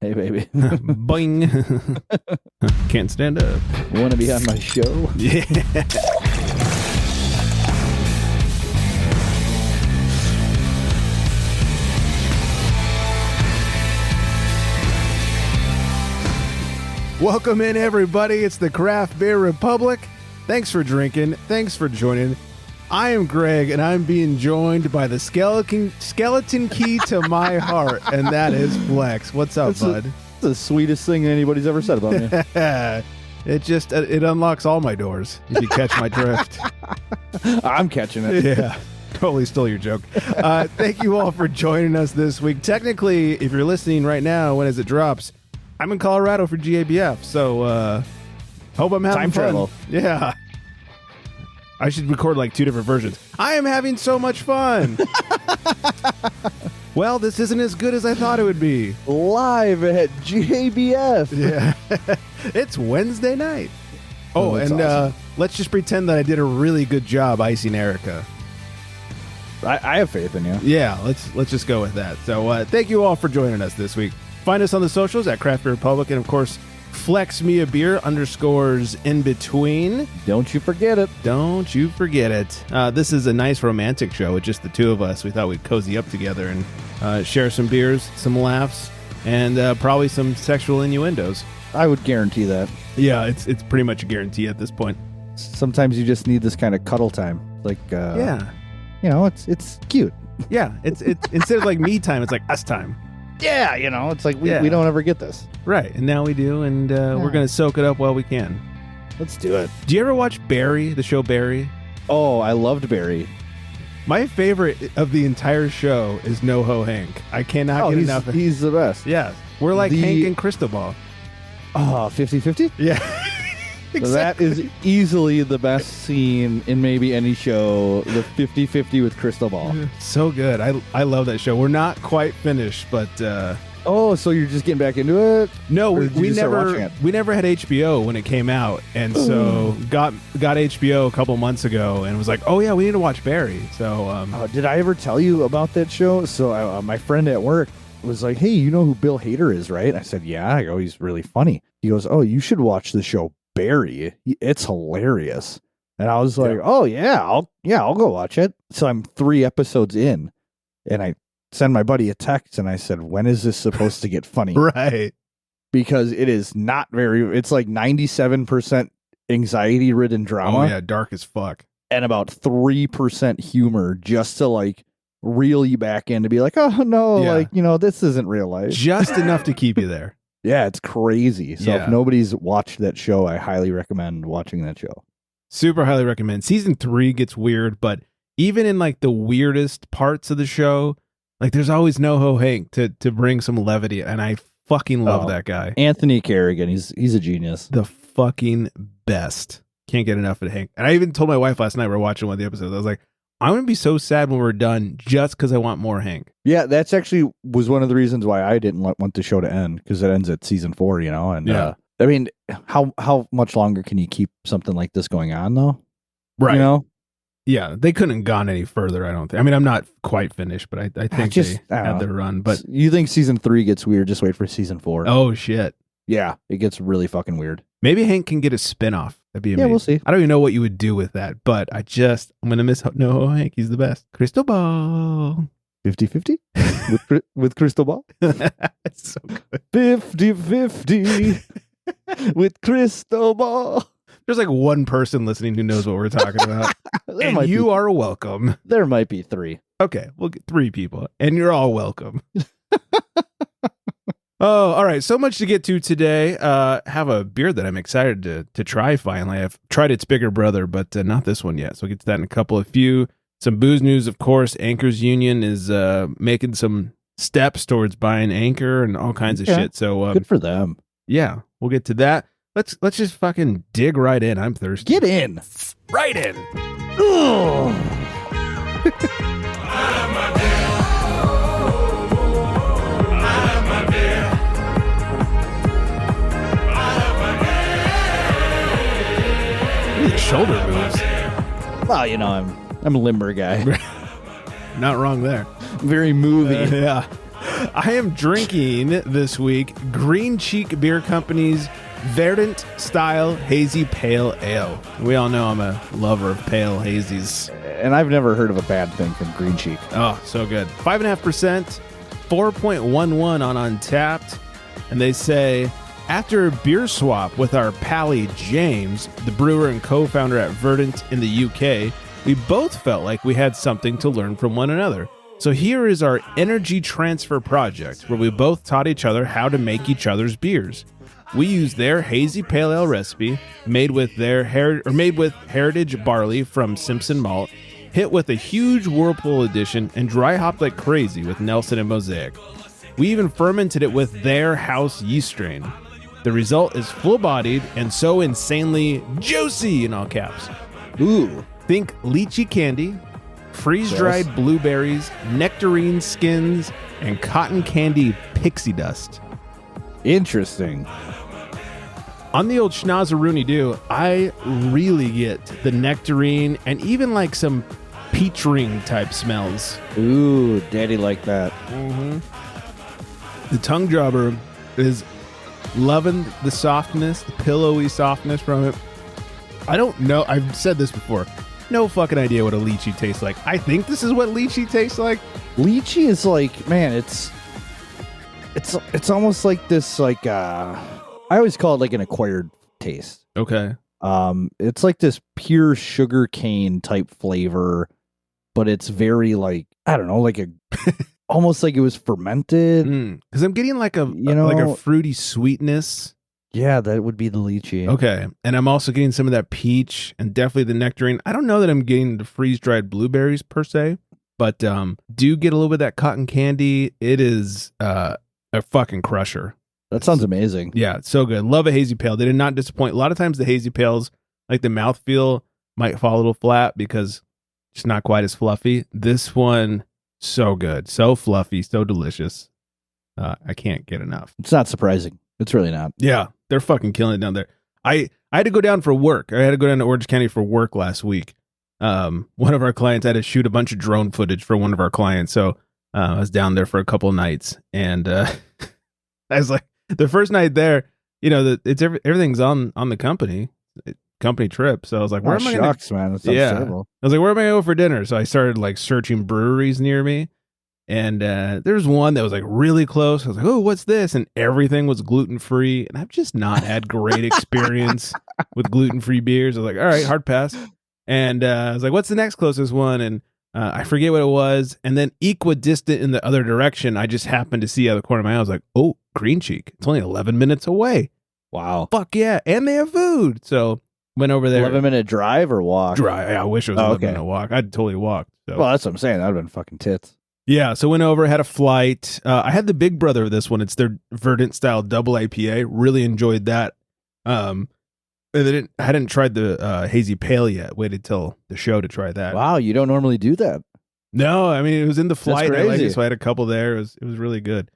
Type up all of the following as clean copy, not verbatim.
Hey, baby. Boing. Can't stand up. Want to be on my show? Yeah. Welcome in, everybody. It's the Craft Beer Republic. Thanks for drinking. Thanks for joining. I am Greg, and I'm being joined by the skeleton key to my heart, and that is Flex. What's up, bud? It's the sweetest thing anybody's ever said about me. It unlocks all my doors, if you catch my drift. I'm catching it. Yeah. Totally stole your joke. Thank you all for joining us this week. Technically, if you're listening right now, when as it drops, I'm in Colorado for GABF, so hope I'm having Time fun. travel. Yeah. I should record like 2 different versions. I am having so much fun. Well, this isn't as good as I thought it would be. Live at GABF. Yeah. It's Wednesday night. Oh, that's and awesome. let's just pretend that I did a really good job icing Erica. I have faith in you. Yeah, let's just go with that. So thank you all for joining us this week. Find us on the socials at Craft Beer Republic, and of course, Flex Me a Beer _ in between. Don't you forget it. Don't you forget it. This is a nice romantic show with just the two of us. We thought we'd cozy up together and share some beers, some laughs, and probably some sexual innuendos. I would guarantee that. Yeah, it's pretty much a guarantee at this point. Sometimes you just need this kind of cuddle time. Like, Yeah. you know, it's cute. Yeah, it's instead of like me time, it's like us time. Yeah, you know, it's like we don't ever get this. Right, and now we do, and we're going to soak it up while we can. Let's do it. Do you ever watch Barry, the show Barry? Oh, I loved Barry. My favorite of the entire show is NoHo Hank. I cannot get enough of him. He's the best. Yeah, we're like Hank and Cristobal. Oh, 50-50? Yeah. So that is easily the best scene in maybe any show, the 50-50 with Crystal Ball. So good. I love that show. We're not quite finished, but Oh, so you're just getting back into it? no, Or did you we just start watching never it? we never had HBO when it came out, and so got HBO a couple months ago, and was like, oh yeah, we need to watch Barry. So Did I ever tell you about that show? So my friend at work was like, hey, you know who Bill Hader is, right? I said, yeah. I go, he's really funny. He goes, oh, you should watch the show Barry. It's hilarious. And I was like, oh yeah, I'll go watch it. So I'm 3 episodes in, and I send my buddy a text, and I said, when is this supposed to get funny? right. Because it is not it's like 97% anxiety ridden drama. Oh yeah, dark as fuck. And about 3% humor, just to like reel you back in to be like, oh no, Yeah. like, you know, this isn't real life. Just enough to keep you there. Yeah, it's crazy. So Yeah. if nobody's watched that show, I highly recommend watching that show. Super highly recommend. Season 3 gets weird, but even in like the weirdest parts of the show, like there's always NoHo Hank to bring some levity, and I fucking love that guy. Anthony Carrigan, he's a genius. The fucking best. Can't get enough of Hank. And I even told my wife last night, we were watching one of the episodes, I was like, I'm going to be so sad when we're done just because I want more Hank. Yeah, that's actually was one of the reasons why I didn't want the show to end, because it ends at season 4, you know? And Yeah. I mean, how much longer can you keep something like this going on, though? Right. You know? Yeah, they couldn't have gone any further, I don't think. I mean, I'm not quite finished, but I think I they don't had know. their run. But You think season 3 gets weird, just wait for season 4. oh, shit. Yeah, it gets really fucking weird. Maybe Hank can get a spinoff. That'd be amazing. Yeah, we'll see. I don't even know what you would do with that, but I'm going to miss NoHo Hank. He's the best. Cristobal. 50-50 with Crystal Ball? It's so good. 50-50 with Crystal Ball. There's like one person listening who knows what we're talking about. There and you are welcome. There might be 3. Okay, we'll get 3 people, and you're all welcome. Oh, all right. So much to get to today. Have a beer that I'm excited to try finally. I've tried its bigger brother, but not this one yet. So we'll get to that in a couple of few. Some booze news, of course. Anchor's Union is making some steps towards buying Anchor and all kinds of shit. So good for them. Yeah, we'll get to that. Let's just fucking dig right in. I'm thirsty. Get in. Right in. Shoulder moves. Well, you know, I'm a limber guy. Not wrong there. Very movie. Yeah. I am drinking this week Green Cheek Beer Company's Verdant-Style Hazy Pale Ale. We all know I'm a lover of pale hazies. And I've never heard of a bad thing from Green Cheek. Oh, so good. 5.5%, 4.11 on Untapped. And they say, after a beer swap with our pally James, the brewer and co-founder at Verdant in the UK, we both felt like we had something to learn from one another. So here is our energy transfer project, where we both taught each other how to make each other's beers. We used their hazy pale ale recipe, made with heritage barley from Simpson Malt, hit with a huge Whirlpool edition, and dry hopped like crazy with Nelson and Mosaic. We even fermented it with their house yeast strain. The result is full-bodied and so insanely juicy in all caps. Ooh. Think lychee candy, freeze-dried blueberries, nectarine skins, and cotton candy pixie dust. Interesting. On the old Schnauzeroonie-doo, I really get the nectarine and even like some peach ring type smells. Ooh, daddy like that. Mm-hmm. The tongue jobber is loving the softness, the pillowy softness from it. I don't know. I've said this before. No fucking idea what a lychee tastes like. I think this is what lychee tastes like. Lychee is like, man, it's almost like this, like, I always call it like an acquired taste. Okay. It's like this pure sugar cane type flavor, but it's very like, I don't know, like a almost like it was fermented. Because I'm getting like a fruity sweetness. Yeah, that would be the lychee. Okay. And I'm also getting some of that peach and definitely the nectarine. I don't know that I'm getting the freeze-dried blueberries per se, but do get a little bit of that cotton candy. It is a fucking crusher. That sounds amazing. Yeah, it's so good. Love a hazy pale. They did not disappoint. A lot of times the hazy pales, like the mouthfeel might fall a little flat because it's not quite as fluffy. This one, so good. So fluffy, so delicious. I can't get enough. It's not surprising. It's really not. Yeah, they're fucking killing it down there. I had to go down for work. I had to go down to Orange County for work last week. One of our clients had to shoot a bunch of drone footage for one of our clients. So I was down there for a couple nights. And I was like, the first night there, you know, everything's on the company trip. So I was like, where am I going to? Man. That sounds terrible. I was like, where am I going for dinner? So I started like searching breweries near me. And there's one that was like really close. I was like, oh, what's this? And everything was gluten-free. And I've just not had great experience with gluten-free beers. I was like, all right, hard pass. And I was like, what's the next closest one? And I forget what it was. And then equidistant in the other direction, I just happened to see out of the corner of my eye. I was like, oh, Green Cheek. It's only 11 minutes away. Wow. Fuck yeah. And they have food. So went over there. 11-minute drive or walk? Drive. I wish it was 11-minute walk. I'd totally walk. So. Well, that's what I'm saying. That would have been fucking tits. Yeah. So went over, had a flight. I had the big brother of this one. It's their Verdant-Style double IPA. Really enjoyed that. I hadn't tried the hazy pale yet. Waited till the show to try that. Wow. You don't normally do that. No, I mean, it was in the flight. That's crazy. So I had a couple there. It was really good.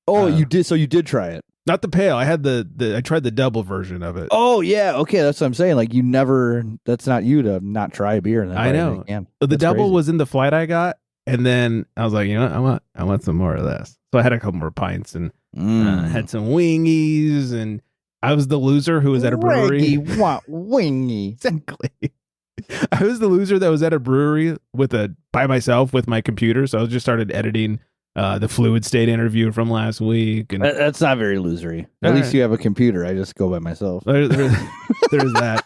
Oh, you did. So you did try it. Not the pale. I had I tried the double version of it. Oh yeah. Okay. That's what I'm saying. Like that's not you to not try a beer. And then I know. The double was in the flight I got. And then I was like, you know what? I want some more of this. So I had a couple more pints and had some wingies. And I was the loser who was at a brewery. Wingy. Exactly. I was the loser that was at a brewery by myself with my computer. So I just started editing the Fluid State interview from last week. And that's not very losery. At least you have a computer. I just go by myself. There's that.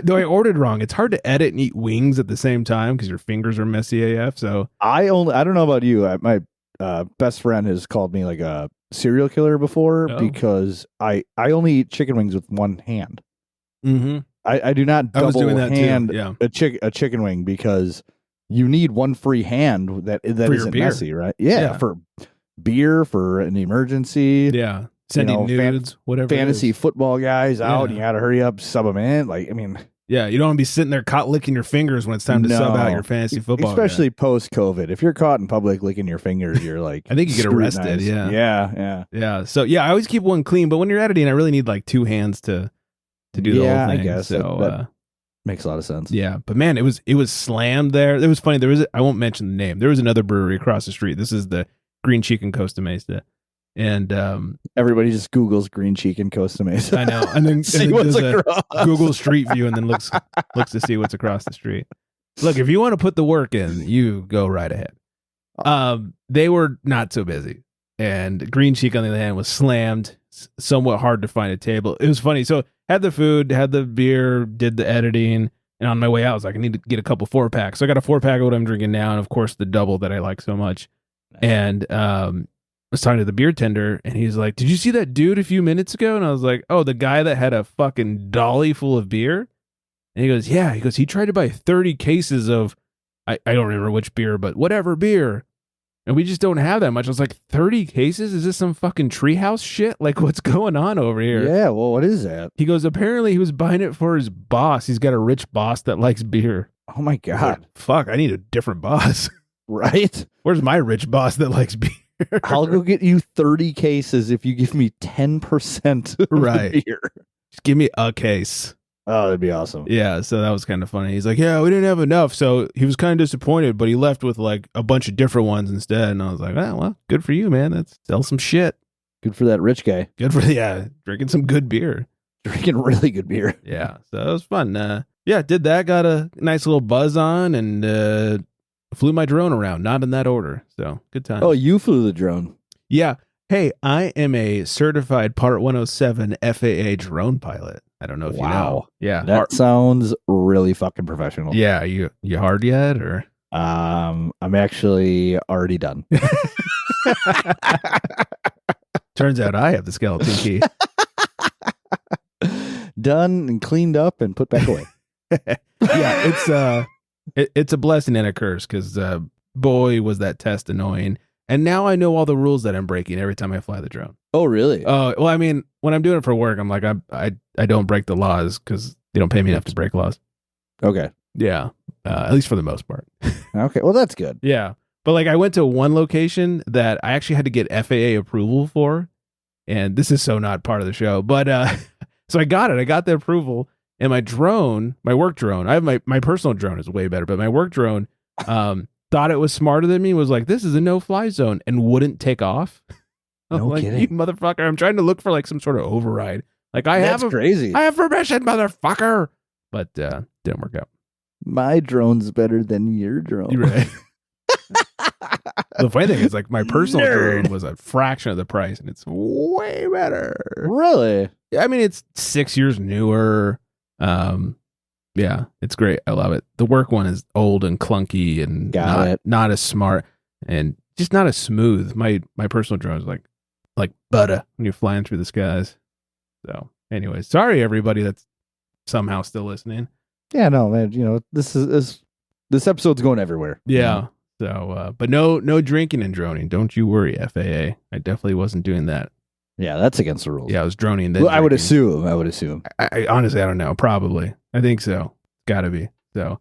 Though I ordered wrong. It's hard to edit and eat wings at the same time because your fingers are messy AF. So I don't know about you. My best friend has called me like a serial killer before because I only eat chicken wings with one hand. Mm-hmm. I do not double hand yeah. a chicken wing because you need one free hand that isn't messy, right? Yeah, for beer, for an emergency. Yeah. Sending nudes, whatever. Fantasy football guys out, and you got to hurry up, sub them in. Like, I mean, yeah, you don't want to be sitting there caught licking your fingers when it's time to sub out your fantasy football. Especially post COVID. If you're caught in public licking your fingers, you're like, I think you get arrested. Yeah. So yeah, I always keep one clean, but when you're editing, I really need like two hands to do the whole thing. I guess. So that makes a lot of sense. Yeah, but man, it was slammed there. It was funny. I won't mention the name. There was another brewery across the street. This is the Green Cheek in Costa Mesa. And everybody just Googles Green Cheek and Costa Mesa. I know. And then, See and then what's does across. a Google Street View and then looks to see what's across the street. Look, if you want to put the work in, you go right ahead. They were not so busy. And Green Cheek, on the other hand, was slammed. Somewhat hard to find a table. It was funny. So had the food, had the beer, did the editing. And on my way out, I was like, I need to get a couple 4-packs. So I got a 4-pack of what I'm drinking now. And of course, the double that I like so much. Nice. And I was talking to the beer tender, and he's like, did you see that dude a few minutes ago? And I was like, oh, the guy that had a fucking dolly full of beer? And he goes, yeah. He goes, he tried to buy 30 cases of, I don't remember which beer, but whatever beer. And we just don't have that much. I was like, 30 cases? Is this some fucking treehouse shit? Like, what's going on over here? Yeah, well, what is that? He goes, apparently he was buying it for his boss. He's got a rich boss that likes beer. Oh, my God. Like, fuck, I need a different boss. Right? Where's my rich boss that likes beer? I'll go get you 30 cases if you give me 10% of the beer. Just give me a case. Oh, that'd be awesome. Yeah, so that was kind of funny. He's like, yeah, we didn't have enough. So he was kind of disappointed, but he left with like a bunch of different ones instead. And I was like, oh, well, good for you, man. That's sell some shit. Good for that rich guy. Good for, drinking some good beer. Drinking really good beer. Yeah, so it was fun. Did that. Got a nice little buzz on and flew my drone around. Not in that order. So good time. Oh, you flew the drone. Yeah. Hey, I am a certified Part 107 FAA drone pilot. I don't know if you know. Yeah. That sounds really fucking professional. Yeah. You hard yet or? I'm actually already done. Turns out I have the skeleton key. Done and cleaned up and put back away. Yeah, it's a blessing and a curse because boy was that test annoying. And now I know all the rules that I'm breaking every time I fly the drone. Oh, really? Well, I mean, when I'm doing it for work, I'm like, I don't break the laws because they don't pay me enough to break laws. Okay. Yeah. At least for the most part. Okay. Well, that's good. Yeah. But like I went to one location that I actually had to get FAA approval for. And this is so not part of the show. But so I got it. I got the approval. And my drone, my work drone, I have my personal drone is way better, but my work drone thought it was smarter than me, was like, this is a no-fly zone, and wouldn't take off. No like, kidding. You motherfucker. I'm trying to look for like some sort of override. Like That's crazy. I have permission, motherfucker. But didn't work out. My drone's better than your drone. You're right. The funny thing is, like, my personal drone was a fraction of the price, and it's way better. Really? I mean, it's 6 years newer. Yeah, it's great. I love it. The work one is old and clunky and not as smart and just not as smooth. My personal drone is like butter when you're flying through the skies. So, anyways, sorry everybody that's somehow still listening. Yeah, no, man. You know, this episode's going everywhere. Yeah. So, but no drinking and droning. Don't you worry, FAA. I definitely wasn't doing that. Yeah, that's against the rules. Yeah, I was droning. Then well, I would assume. I honestly, I don't know. Probably. I think so. Gotta be. So,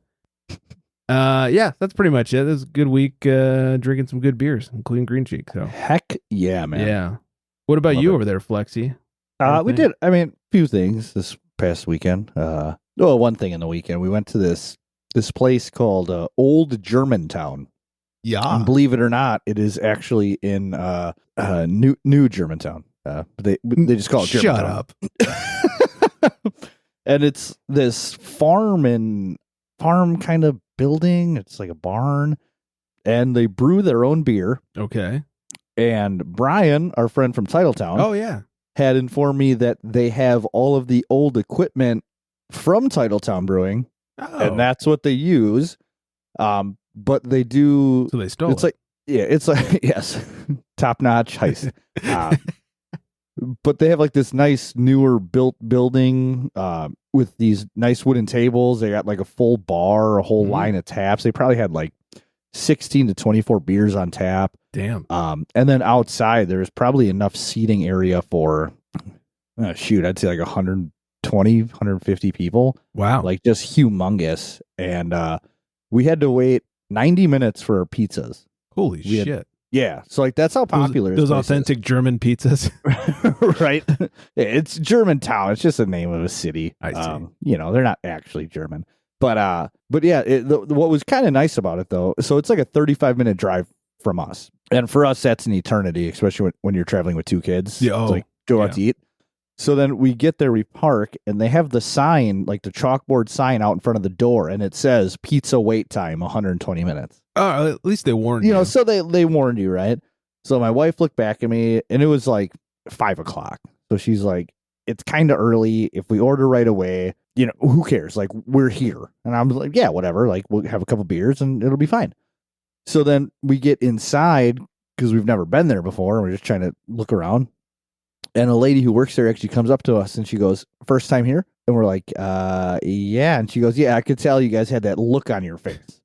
yeah, that's pretty much it. It was a good week drinking some good beers, including Green Cheek. So, heck yeah, man. Yeah. What about you over there, Flexi? We did. I mean, a few things this past weekend. One thing in the weekend, we went to this place called Old Germantown. Yeah. And believe it or not, it is actually in New Germantown. But they just call it Germantown. Shut up. And it's this farm kind of building. It's like a barn, and they brew their own beer. Okay. And Brian, our friend from Titletown, oh yeah, had informed me that they have all of the old equipment from Titletown Brewing, and that's what they use. But they do. So they stole. It's like yes, top notch heist. But they have like this nice newer built building with these nice wooden tables. They got like a full bar, a whole line of taps. They probably had like 16 to 24 beers on tap. Damn. And then outside there's probably enough seating area for I'd say like 120, 150 people. Wow. Like just humongous. And we had to wait 90 minutes for our pizzas. Holy shit. Yeah, so like that's how popular those authentic German pizzas, right? It's Germantown. It's just a name of a city. I see. They're not actually German, but yeah. What was kind of nice about it though, so it's like a 35-minute drive from us. And for us, that's an eternity, especially when you're traveling with 2 kids. Yeah, It's like, go out to eat. So then we get there, we park, and they have the sign, like the chalkboard sign out in front of the door, and it says pizza wait time, 120 minutes. Oh, at least they warned you. You know, so they warned you, right? So my wife looked back at me, and it was like 5 o'clock. So she's like, it's kind of early. If we order right away, you know, who cares? Like, we're here. And I'm like, yeah, whatever. Like, we'll have a couple beers, and it'll be fine. So then we get inside, because we've never been there before, and we're just trying to look around. And a lady who works there actually comes up to us and she goes, first time here? And we're like, yeah. And she goes, yeah, I could tell you guys had that look on your face.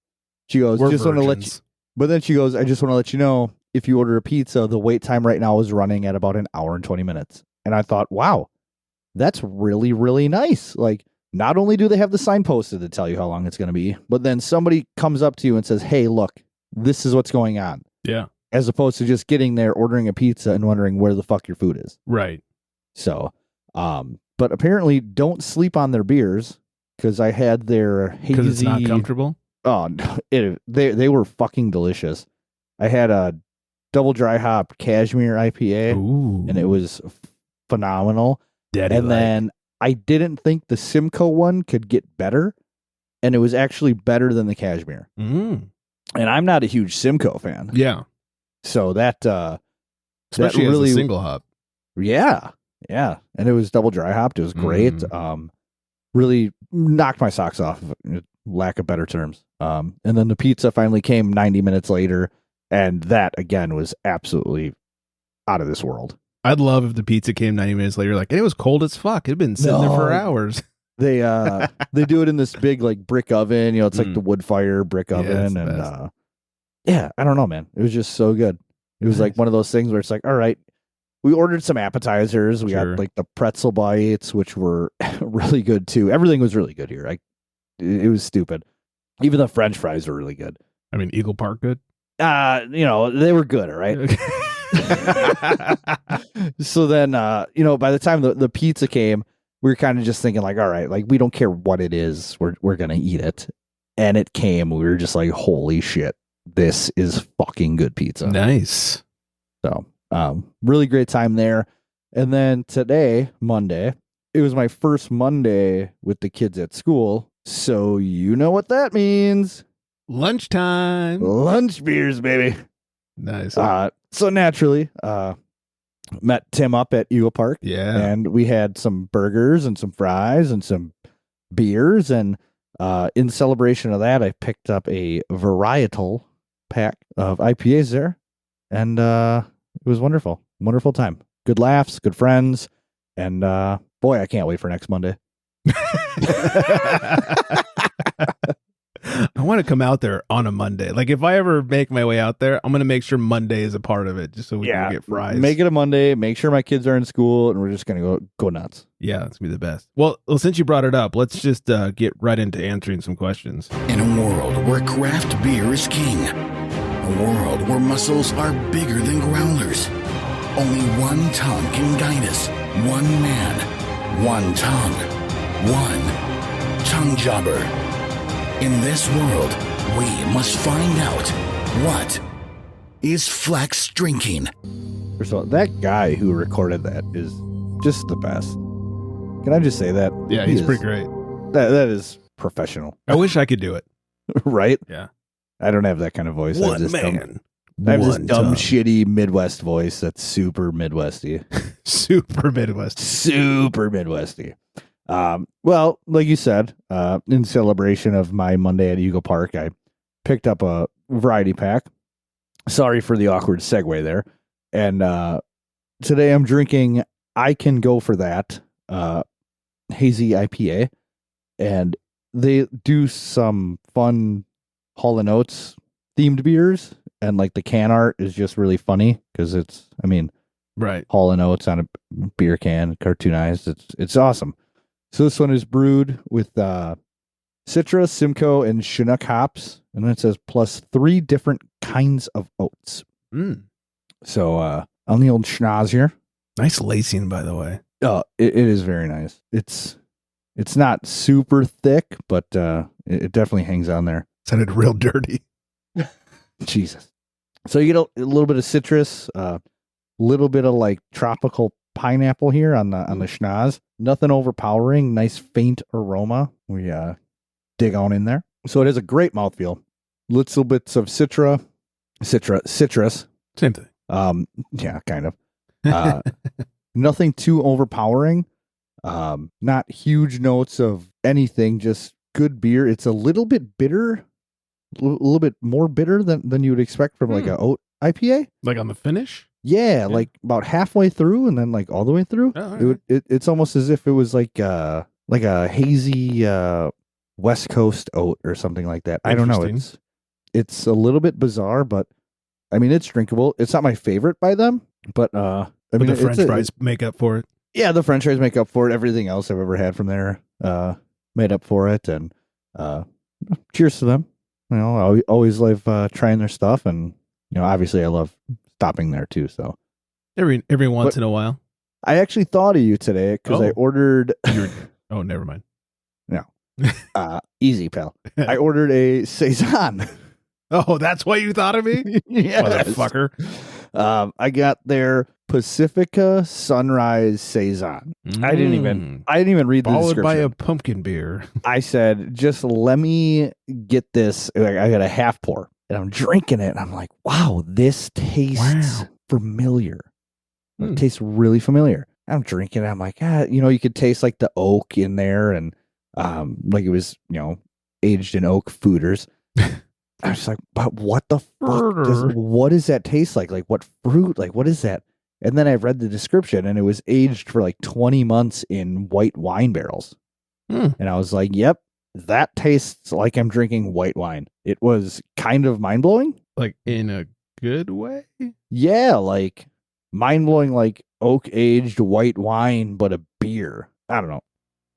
She goes, We're just want to let you. virgins. But then she goes, I just want to let you know, if you order a pizza, the wait time right now is running at about an hour and 20 minutes. And I thought, wow, that's really, really nice. Like, not only do they have the sign posted to tell you how long it's going to be, but then somebody comes up to you and says, hey, look, this is what's going on. Yeah. As opposed to just getting there, ordering a pizza, and wondering where the fuck your food is. Right. So, but apparently don't sleep on their beers, because I had their hazy. Because it's not comfortable? Oh, no, they were fucking delicious. I had a double dry hop cashmere IPA, and it was phenomenal. Then I didn't think the Simcoe one could get better, and it was actually better than the cashmere. And I'm not a huge Simcoe fan. Yeah. So that Especially that really as a single hop. Yeah. And it was double dry hopped. It was great. Really knocked my socks off, lack of better terms. And then the pizza finally came 90 minutes later, and that again was absolutely out of this world. I'd love if the pizza came 90 minutes later, like, and it was cold as fuck. It'd been sitting there for hours. They do it in this big like brick oven, you know, it's like the wood fire brick oven, and yeah, I don't know, man. It was just so good. It was like one of those things where it's like, all right, we ordered some appetizers. We got like the pretzel bites, which were really good too. Everything was really good here. It was stupid. Even the French fries were really good. I mean, Eagle Park good? You know, they were good, all right? So then, you know, by the time the pizza came, we were kind of just thinking like, all right, like we don't care what it is. We're going to eat it. And it came. We were just like, holy shit, this is fucking good pizza. Nice. So, really great time there. And then today, Monday, it was my first Monday with the kids at school. So you know what that means. Lunchtime. Lunch beers, baby. Nice. So naturally, met Tim up at Eagle Park. Yeah. And we had some burgers and some fries and some beers. And in celebration of that, I picked up a varietal pack of IPAs there. And it was wonderful. Wonderful time. Good laughs, good friends. And boy, I can't wait for next Monday. I want to come out there on a Monday. Like if I ever make my way out there, I'm going to make sure Monday is a part of it just so we can get fries. Make it a Monday. Make sure my kids are in school and we're just going to go nuts. Yeah, it's going to be the best. Well, since you brought it up, let's just get right into answering some questions. In a world where craft beer is king, a world where muscles are bigger than growlers, only one tongue can guide us. One man, one tongue, one tongue jobber. In this world, we must find out what is Flex drinking. First of all, that guy who recorded that is just the best. Can I just say that? Yeah, he's pretty great. That is professional. I wish I could do it. Right? Yeah. I don't have that kind of voice. One I have this man. dumb, shitty Midwest voice that's super Midwesty. Super Midwest. Super Midwesty. Well, like you said, in celebration of my Monday at Eagle Park, I picked up a variety pack. Sorry for the awkward segue there. And today I'm drinking I Can Go For That hazy IPA. And they do some fun Hall & Oates themed beers. And like the can art is just really funny because it's, I mean, right, Hall & Oates on a beer can, cartoonized. It's awesome. So this one is brewed with Citra, Simcoe, and Chinook hops. And then it says plus 3 different kinds of oats. So on the old schnoz here. Nice lacing, by the way. It is very nice. It's not super thick, but it definitely hangs on there. Sounded real dirty. Jesus. So you get a little bit of citrus, a little bit of like tropical pineapple here on the schnoz. Nothing overpowering. Nice faint aroma. We dig on in there. So it has a great mouthfeel. Little bits of citrus. Same thing. Yeah, kind of. Nothing too overpowering. Not huge notes of anything. Just good beer. It's a little bit bitter. A little bit more bitter than you would expect from like a oat IPA. Like on the finish? Yeah, like about halfway through and then like all the way through. Oh, right. It's almost as if it was like a hazy West Coast oat or something like that. I don't know. It's a little bit bizarre, but I mean it's drinkable. It's not my favorite by them, but I mean the French fries make up for it. Yeah, the French fries make up for it. Everything else I've ever had from there made up for it, and cheers to them. You know, I always love trying their stuff, and you know, obviously I love stopping there too. So every once in a while. I actually thought of you today because I ordered. Oh, never mind. No, easy, pal. I ordered a saison. Oh, that's why you thought of me? Yes. Motherfucker. I got their Pacifica Sunrise Saison. I didn't even read the description. Followed by a pumpkin beer. I said, just let me get this. I got a half pour and I'm drinking it. And I'm like, wow, this tastes familiar. It tastes really familiar. I'm drinking it. I'm like, you know, you could taste like the oak in there and like it was, you know, aged in oak fooders. I was like, but what the fuck? What does that taste like? Like what fruit? Like what is that? And then I read the description and it was aged for like 20 months in white wine barrels. And I was like, yep, that tastes like I'm drinking white wine. It was kind of mind blowing. Like in a good way? Yeah, like mind blowing, like oak aged white wine, but a beer. I don't know.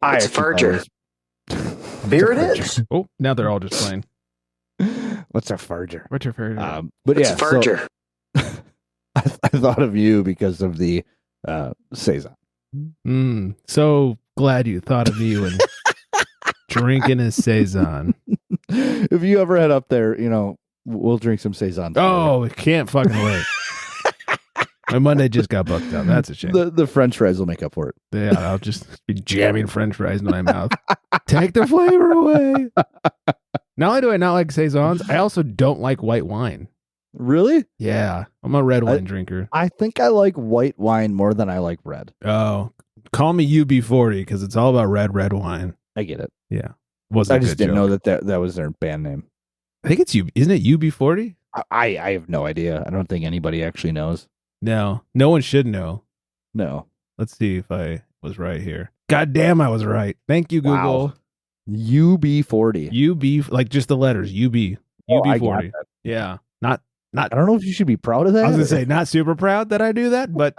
It's a farger. Beer it is. Oh, now they're all just playing. What's a farger? What's your favorite? But It's yeah, a farger. So I thought of you because of the saison. So glad you thought of me when drinking a saison. If you ever head up there, you know, we'll drink some saison. Oh, can't fucking wait. My Monday just got booked up. That's a shame. The French fries will make up for it. Yeah, I'll just be jamming French fries in my mouth. Take the flavor away. Not only do I not like saisons, I also don't like white wine. Really? Yeah, I'm a red wine drinker. I think I like white wine more than I like red. Oh, call me UB40 because it's all about red wine. I get it. Yeah, I just didn't know that was their band name. I think it's isn't it UB40? I have no idea. I don't think anybody actually knows. No one should know. No. Let's see if I was right here. God damn, I was right. Thank you, Google. Wow. UB40. UB, like just the letters. UB40. Yeah, not. I don't know if you should be proud of that. I was gonna say not super proud that I do that, but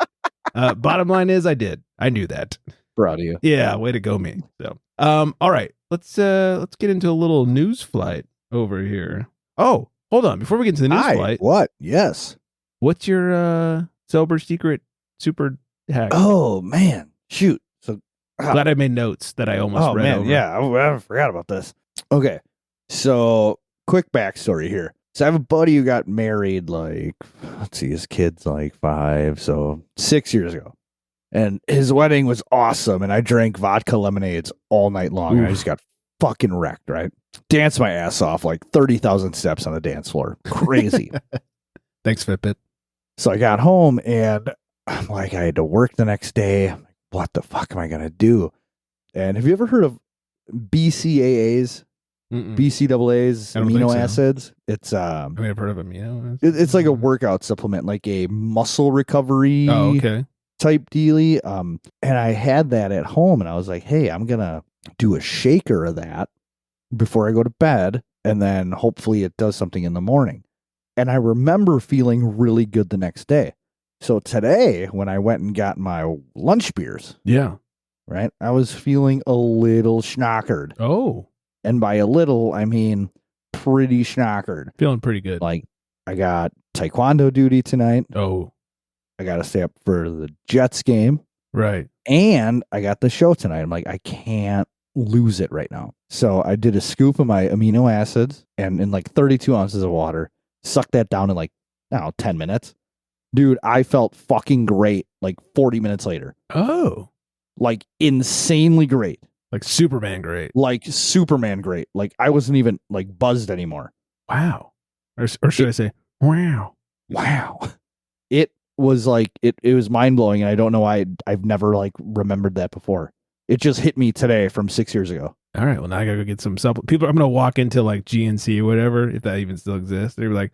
bottom line is I did. I knew that. Proud of you. Yeah, way to go, me. So, all right, let's get into a little news flight over here. Oh, hold on, before we get into the news flight, what? Yes. What's your sober secret super hack? Oh man, shoot. So glad I made notes that I almost read over. Yeah, I forgot about this. Okay, so quick backstory here. So I have a buddy who got married, like, let's see, his kid's like 5, so 6 years ago. And his wedding was awesome, and I drank vodka lemonades all night long, and I just got fucking wrecked, right? Danced my ass off, like 30,000 steps on the dance floor. Crazy. Thanks, Fitbit. So I got home, and I'm like, I had to work the next day. I'm like, what the fuck am I going to do? And have you ever heard of BCAAs? BCAAs, amino acids. It's I mean, I've heard of amino acids. It's like a workout supplement, like a muscle recovery type dealy. And I had that at home, and I was like, hey, I'm gonna do a shaker of that before I go to bed, and then hopefully it does something in the morning. And I remember feeling really good the next day. So today, when I went and got my lunch beers, right, I was feeling a little schnockered. Oh. And by a little, I mean pretty schnockered. Feeling pretty good. Like, I got taekwondo duty tonight. Oh. I got to stay up for the Jets game. Right. And I got the show tonight. I'm like, I can't lose it right now. So I did a scoop of my amino acids and in like 32 ounces of water, sucked that down in like I don't know, 10 minutes. Dude, I felt fucking great like 40 minutes later. Oh. Like insanely great. Like Superman great. Like Superman great. Like I wasn't even like buzzed anymore. Wow. Or should I say, wow. Wow. It was like, it was mind blowing. And I don't know why I've never like remembered that before. It just hit me today from 6 years ago. All right. Well, now I got to go get some supplements. People, I'm going to walk into like GNC or whatever, if that even still exists. They're like,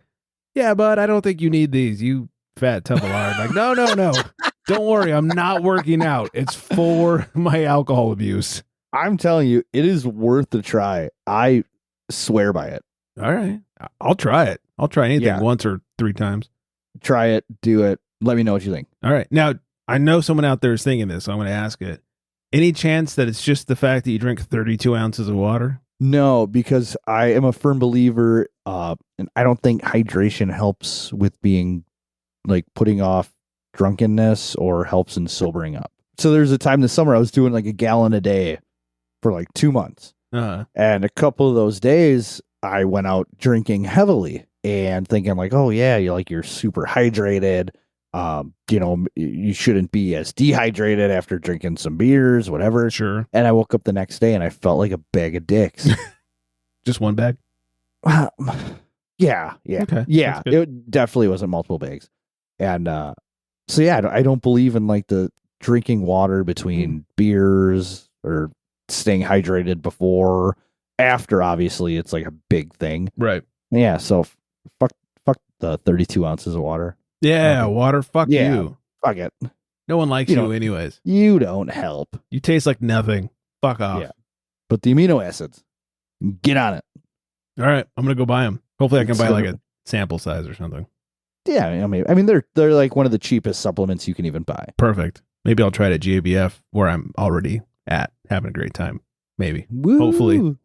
yeah, bud, I don't think you need these. You fat tub of lard. Like, no. Don't worry. I'm not working out. It's for my alcohol abuse. I'm telling you, it is worth the try. I swear by it. All right. I'll try it. I'll try anything once or 3 times. Try it. Do it. Let me know what you think. All right. Now, I know someone out there is thinking this, so I'm going to ask it. Any chance that it's just the fact that you drink 32 ounces of water? No, because I am a firm believer, and I don't think hydration helps with being like putting off drunkenness or helps in sobering up. So there's a time this summer I was doing like a gallon a day for like 2 months. And a couple of those days I went out drinking heavily and thinking like, oh yeah, you're super hydrated. You shouldn't be as dehydrated after drinking some beers, whatever. Sure. And I woke up the next day and I felt like a bag of dicks. Just one bag? Yeah. Okay. Yeah. It definitely wasn't multiple bags. And so yeah, I don't believe in like the drinking water between beers or staying hydrated before. After, obviously, it's like a big thing. Right. Yeah. So fuck the 32 ounces of water. Yeah, water. Fuck you. Fuck it. No one likes you anyways. You don't help. You taste like nothing. Fuck off. Yeah. But the amino acids, get on it. All right. I'm going to go buy them. Hopefully I can buy like a sample size or something. Yeah. I mean, they're like one of the cheapest supplements you can even buy. Perfect. Maybe I'll try it at GABF where I'm already at having a great time. Maybe. Woo. Hopefully.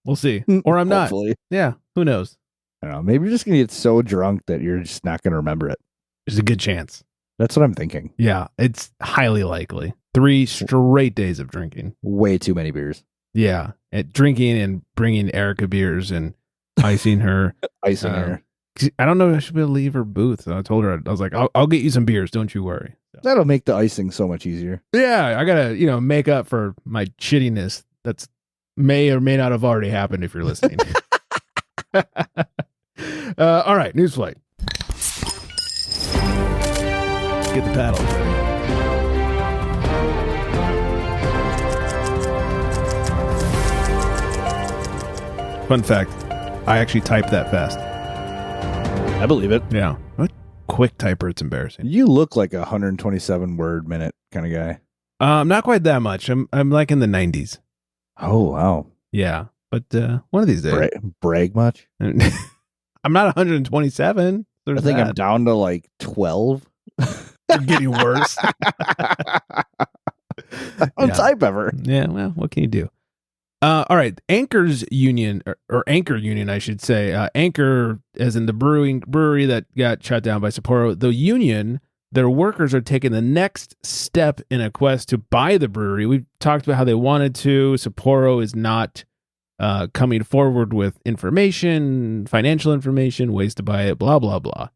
We'll see. Or I'm not. Hopefully. Yeah. Who knows? I don't know. Maybe you're just going to get so drunk that you're just not going to remember it. There's a good chance. That's what I'm thinking. Yeah. It's highly likely. 3 straight days of drinking. Way too many beers. Yeah. At drinking and bringing Erica beers and icing her. Icing her. I don't know if I should be able to leave her booth. So I told her, I was like, I'll get you some beers. Don't you worry. So. That'll make the icing so much easier. Yeah. I got to, make up for my shittiness. That's may or may not have already happened if you're listening. All right. News flight. Get the paddle ready. Fun fact, I actually typed that fast. I believe it. Yeah. What quick typer, it's embarrassing. You look like a 127 word minute kind of guy. Not quite that much. I'm like in the 90s. Oh, wow. Yeah. But one of these days. Brag much? I'm not 127. I think I'm down to like 12. You're getting worse. On type ever. Yeah, well, what can you do? All right, Anchor's union, or Anchor Union, I should say. Anchor, as in the brewery that got shut down by Sapporo. The union, their workers are taking the next step in a quest to buy the brewery. We've talked about how they wanted to. Sapporo is not coming forward with information, financial information, ways to buy it, blah, blah, blah.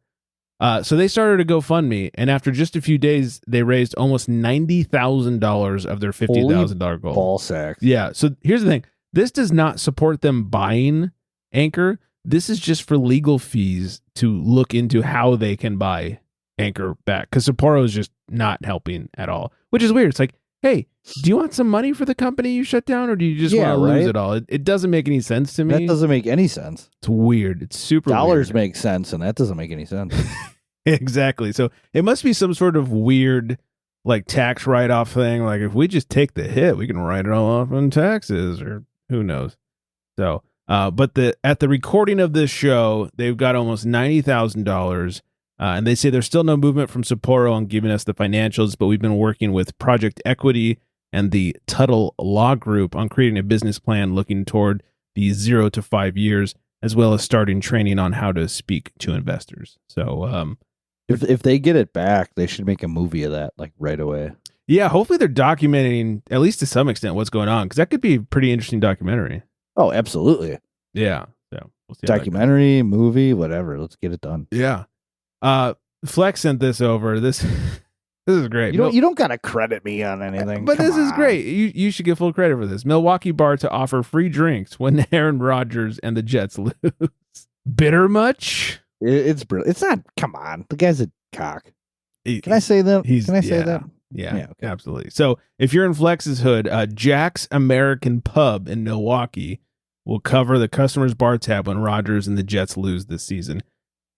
So they started a GoFundMe, and after just a few days, they raised almost $90,000 of their $50,000 goal. Ball sacks. Yeah. So here's the thing: this does not support them buying Anchor. This is just for legal fees to look into how they can buy Anchor back, because Sapporo is just not helping at all, which is weird. It's like, hey, do you want some money for the company you shut down, or do you just want to lose it all? It doesn't make any sense to me. That doesn't make any sense. It's weird. It's super Dollars weird. make sense, and that doesn't make any sense. Exactly. So it must be some sort of weird like tax write-off thing. Like if we just take the hit, we can write it all off on taxes, or who knows. So, but at the recording of this show, they've got almost $90,000. And they say there's still no movement from Sapporo on giving us the financials, but we've been working with Project Equity and the Tuttle Law Group on creating a business plan looking toward the 0 to 5 years, as well as starting training on how to speak to investors. So, if they get it back, they should make a movie of that like right away. Yeah, hopefully they're documenting, at least to some extent, what's going on, because that could be a pretty interesting documentary. Oh, absolutely. Yeah. So we'll see. Documentary, movie, whatever. Let's get it done. Yeah. Flex sent this over. This is great. You don't gotta credit me on anything. But Come this is on. great. You should get full credit for this. Milwaukee bar to offer free drinks when Aaron Rodgers and the Jets lose. Bitter much? It's brilliant. It's not. Come on, the guy's a cock. Can I say that? Can I say that? Yeah, okay. Absolutely. So if you're in Flex's hood, Jack's American Pub in Milwaukee will cover the customer's bar tab when Rodgers and the Jets lose this season.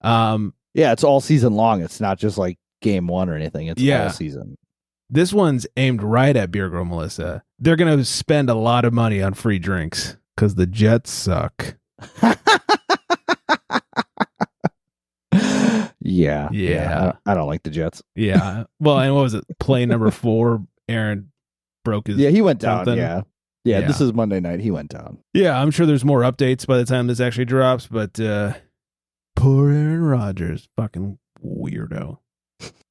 Yeah, it's all season long. It's not just like game one or anything. It's all season. This one's aimed right at Beer Girl Melissa. They're going to spend a lot of money on free drinks because the Jets suck. Yeah. I don't like the Jets. Yeah. Well, and what was it? Play number 4, Aaron broke his... Yeah, he went down. something. Yeah, this is Monday night. He went down. Yeah, I'm sure there's more updates by the time this actually drops, but poor Aaron Rodgers. Fucking weirdo.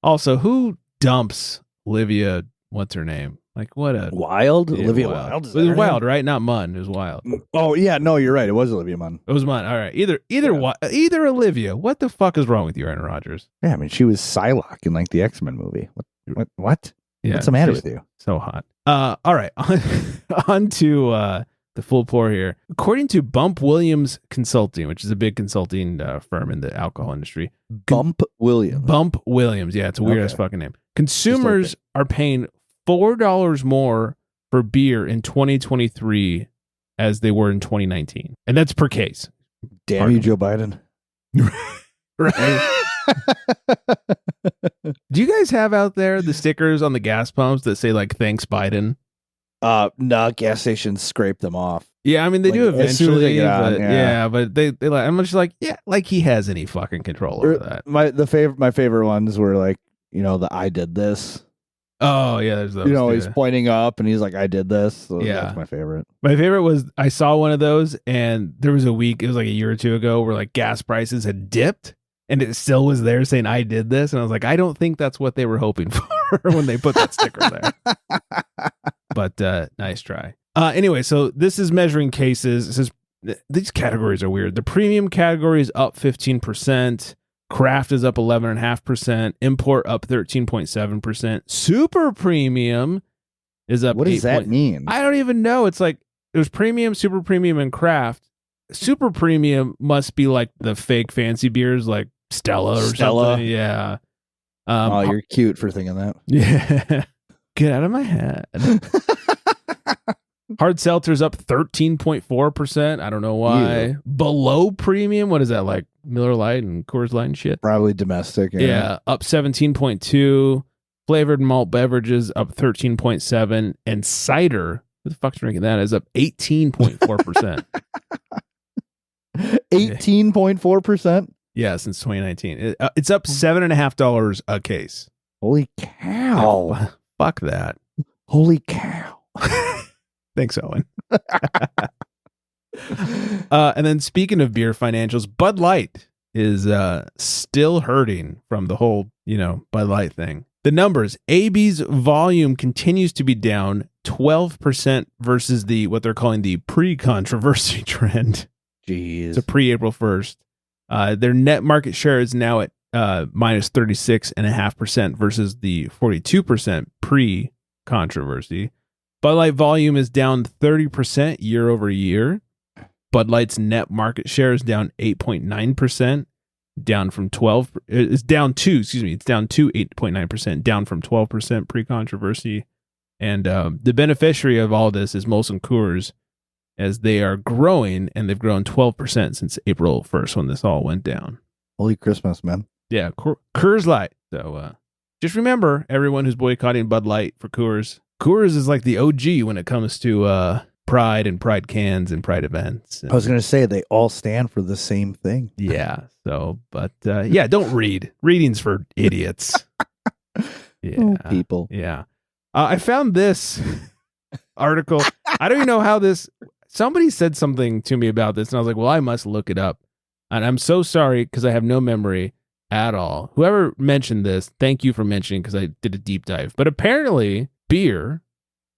Also, who dumps Olivia... What's her name? Like, what a... Wild? Yeah, Olivia Wild. Wilde? It was Wild, right? Not Munn. It was Wild. Oh, yeah. No, you're right. It was Olivia Munn. It was Munn. All right. Either Olivia. What the fuck is wrong with you, Aaron Rodgers? Yeah, I mean, she was Psylocke in like the X-Men movie. What? Yeah, What's the matter with you? So hot. All right. On to the full pour here. According to Bump Williams Consulting, which is a big consulting firm in the alcohol industry. Bump Williams. Bump Williams. Yeah, it's a weird ass fucking name. Consumers are paying $4 more for beer in 2023 as they were in 2019. And that's per case. Damn you, Joe Biden. Right. Do you guys have out there the stickers on the gas pumps that say like thanks Biden? No, gas stations scrape them off. Yeah, I mean they do as soon as eventually, they get on, but but they like I'm just like, yeah, like he has any fucking control over that. My favorite ones were like, the I did this. Oh yeah, there's those. He's pointing up and he's like, I did this. So Yeah. That's my favorite. My favorite was I saw one of those and there was a week, it was like a year or two ago, where like gas prices had dipped and it still was there saying I did this. And I was like, I don't think that's what they were hoping for when they put that sticker there. But nice try. Anyway, so this is measuring cases. It says these categories are weird. The premium category is up 15%. Craft is up 11.5%. Import up 13.7%. Super premium is up. What does that mean? I don't even know. It's like there's premium, super premium, and craft. Super premium must be like the fake fancy beers like Stella or something. Yeah. You're cute for thinking that. Yeah. Get out of my head. Hard seltzer's up 13.4%. I don't know why. Ew. Below premium, what is that, like Miller Lite and Coors Light and shit? Probably domestic. Yeah, up 17.2. Flavored malt beverages up 13.7. And cider, who the fuck's drinking that, is up 18.4%. 18.4%? Yeah, since 2019. It's up $7.50 a case. Holy cow. Fuck that. Holy cow. Thanks, Owen. And then speaking of beer financials, Bud Light is still hurting from the whole, Bud Light thing. The numbers, AB's volume continues to be down 12% versus what they're calling the pre-controversy trend. Jeez. So pre-April 1st. Their net market share is now at minus 36.5% versus the 42% pre-controversy. Bud Light volume is down 30% year over year. Bud Light's net market share is down 8.9%, down from 12. It's down to 8.9%, down from 12% pre-controversy. And the beneficiary of all this is Molson Coors, as they are growing, and they've grown 12% since April 1st when this all went down. Holy Christmas, man. Yeah, Coors Light. So just remember, everyone who's boycotting Bud Light for Coors is like the OG when it comes to Pride and Pride cans and Pride events. And, I was going to say they all stand for the same thing. Yeah. So, but don't read. Reading's for idiots. Yeah. Oh, people. Yeah. I found this article. I don't even know how this. Somebody said something to me about this, and I was like, well, I must look it up. And I'm so sorry because I have no memory at all. Whoever mentioned this, thank you for mentioning, because I did a deep dive. But apparently, beer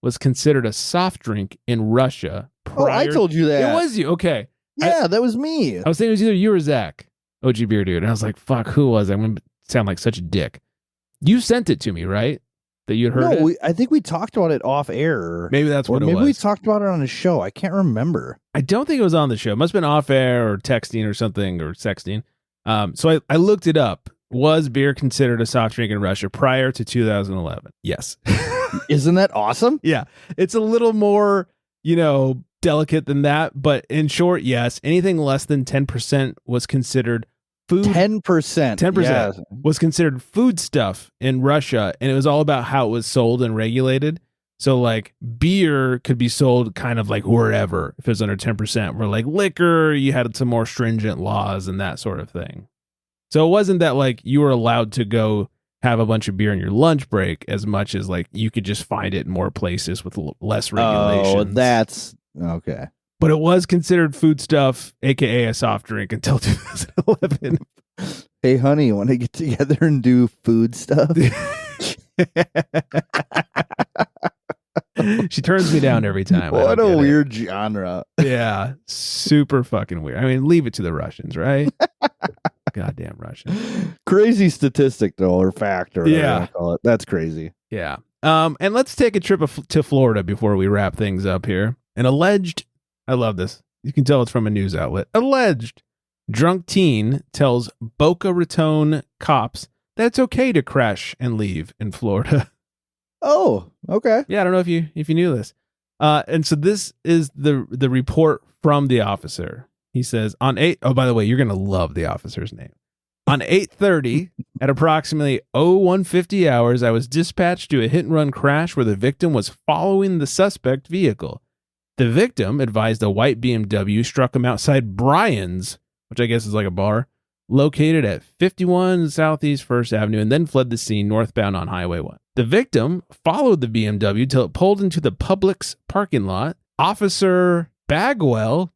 was considered a soft drink in Russia. I told you that. It was you. Okay. Yeah, that was me. I was thinking it was either you or Zach, OG Beer Dude. And I was like, fuck, who was it? I'm going to sound like such a dick. You sent it to me, right? That you'd heard it? No, I think we talked about it off air. Maybe that's what it was. Maybe we talked about it on a show. I can't remember. I don't think it was on the show. It must have been off air or texting or something or sexting. So I looked it up. Was beer considered a soft drink in Russia prior to 2011? Yes. Isn't that awesome? Yeah. It's a little more, delicate than that. But in short, yes. Anything less than 10% was considered food. 10%. 10% was considered food stuff in Russia. And it was all about how it was sold and regulated. So like beer could be sold kind of like wherever if it was under 10%. Where like liquor, you had some more stringent laws and that sort of thing. So it wasn't that like you were allowed to go have a bunch of beer in your lunch break as much as like you could just find it in more places with less regulations. Oh, that's okay. But it was considered food stuff, aka a soft drink, until 2011. Hey, honey, you want to get together and do food stuff? She turns me down every time. What a weird genre. Yeah, super fucking weird. I mean, leave it to the Russians, right? Goddamn Russians. Crazy statistic, though, or fact, or whatever you Yeah. wanna call it. That's crazy. Yeah. And let's take a trip to Florida before we wrap things up here. An alleged, I love this. You can tell it's from a news outlet. Alleged drunk teen tells Boca Raton cops that it's okay to crash and leave in Florida. Oh, okay. Yeah, I don't know if you knew this. And so this is the report from the officer. He says oh, by the way, you're going to love the officer's name. On 8:30 at approximately 0150 hours, I was dispatched to a hit and run crash where the victim was following the suspect vehicle. The victim advised a white BMW struck him outside Brian's, which I guess is like a bar, located at 51 Southeast 1st Avenue, and then fled the scene northbound on Highway 1. The victim followed the BMW till it pulled into the Publix parking lot. Officer Bagwell.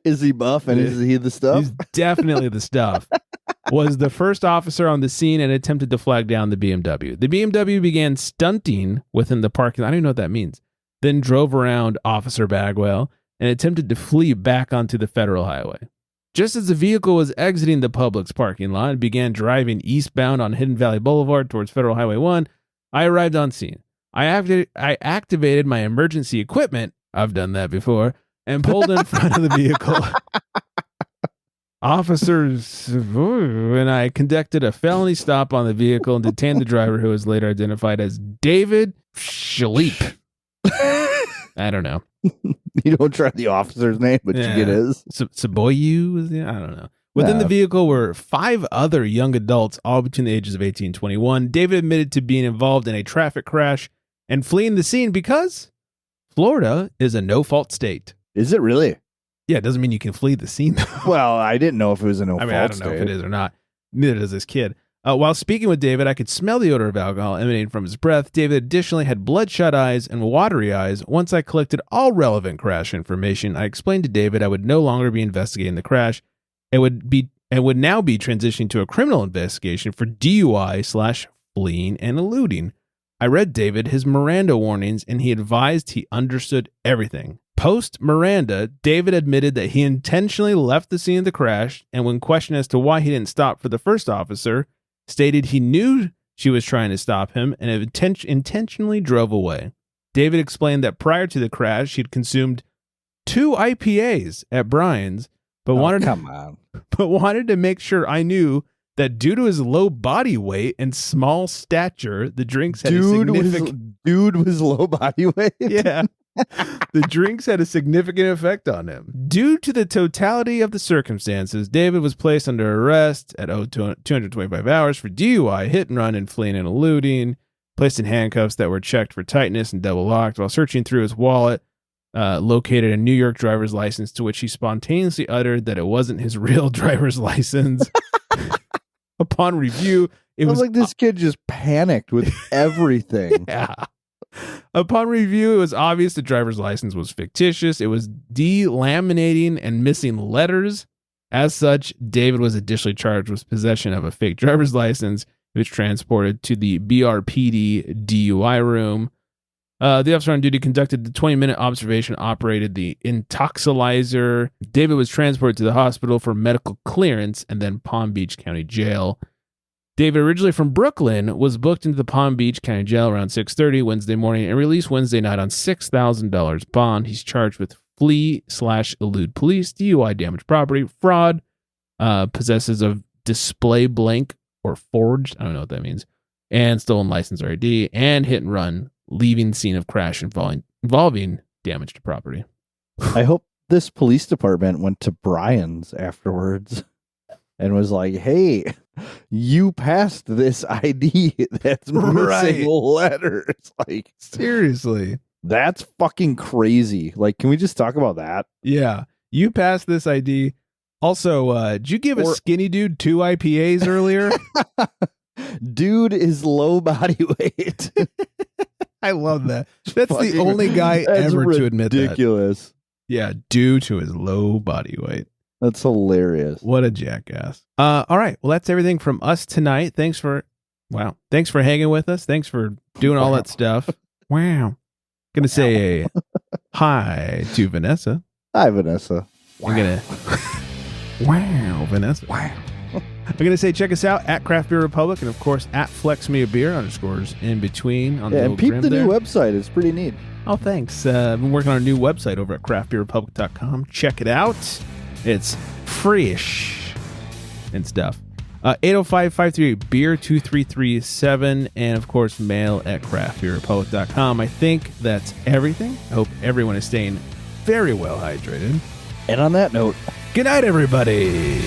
Is he buff and is he the stuff? He's definitely the stuff. Was the first officer on the scene and attempted to flag down the BMW. The BMW began stunting within the parking lot. I don't even know what that means. Then drove around Officer Bagwell and attempted to flee back onto the federal highway. Just as the vehicle was exiting the Publix parking lot and began driving eastbound on Hidden Valley Boulevard towards Federal Highway 1, I arrived on scene. I activated my emergency equipment. I've done that before. And pulled in front of the vehicle. Officers and I conducted a felony stop on the vehicle and detained the driver, who was later identified as David Shaleep. I don't know. You don't try the officer's name, but you get his. Saboyu? I don't know. Within the vehicle were 5 other young adults, all between the ages of 18 and 21. David admitted to being involved in a traffic crash and fleeing the scene because Florida is a no-fault state. Is it really? Yeah, it doesn't mean you can flee the scene, though. Well, I didn't know if it was a no-fault I don't know if it is or not. Neither does this kid. While speaking with David, I could smell the odor of alcohol emanating from his breath. David additionally had bloodshot eyes and watery eyes. Once I collected all relevant crash information, I explained to David I would no longer be investigating the crash. It would now be transitioning to a criminal investigation for DUI/fleeing and eluding. I read David his Miranda warnings, and he advised he understood everything. Post Miranda, David admitted that he intentionally left the scene of the crash, and when questioned as to why he didn't stop for the first officer, stated he knew she was trying to stop him and intentionally drove away. David explained that prior to the crash, he'd consumed 2 IPAs at Brian's, but wanted to make sure I knew that due to his low body weight and small stature, the drinks had Dude was low body weight? Yeah. The drinks had a significant effect on him. Due to the totality of the circumstances, David was placed under arrest at 225 hours for DUI, hit and run, and fleeing and eluding, placed in handcuffs that were checked for tightness and double locked. While searching through his wallet, located a New York driver's license, to which he spontaneously uttered that it wasn't his real driver's license. Upon review, it was like this kid just panicked with everything. Yeah. Upon review, it was obvious the driver's license was fictitious. It was delaminating and missing letters. As such, David was additionally charged with possession of a fake driver's license. He was transported to the BRPD DUI room. The officer on duty conducted the 20-minute observation, operated the intoxilizer. David was transported to the hospital for medical clearance and then Palm Beach County Jail. David, originally from Brooklyn, was booked into the Palm Beach County Jail around 6:30 Wednesday morning and released Wednesday night on $6,000 bond. He's charged with flee/elude police, DUI, damaged property, fraud, possesses of display blank or forged, I don't know what that means, and stolen license or ID, and hit and run, leaving scene of crash involving damage to property. I hope this police department went to Brian's afterwards and was like, hey, you passed this ID that's missing letters. Like, seriously. That's fucking crazy. Like, can we just talk about that? Yeah. You passed this ID. Also, did you give a skinny dude 2 IPAs earlier? Dude is low body weight. I love that. That's the only guy ever to admit that. Ridiculous. Yeah, due to his low body weight. That's hilarious. What a jackass. All right. Well, that's everything from us tonight. Thanks for hanging with us. Thanks for doing all that stuff. Wow. Gonna say a hi to Vanessa. Hi, Vanessa. Wow. Wow, Vanessa. Wow. I'm gonna say check us out at Craft Beer Republic and of course at Flex Me a Beer _ in between on the and peep the new website. It's pretty neat. Oh, thanks. I've been working on a new website over at craftbeerrepublic.com. Check it out. It's fresh and stuff. 805-538-BEER2337 and of course mail at craftbeerrepublic.com. I think that's everything. I hope everyone is staying very well hydrated. And on that note, good night, everybody.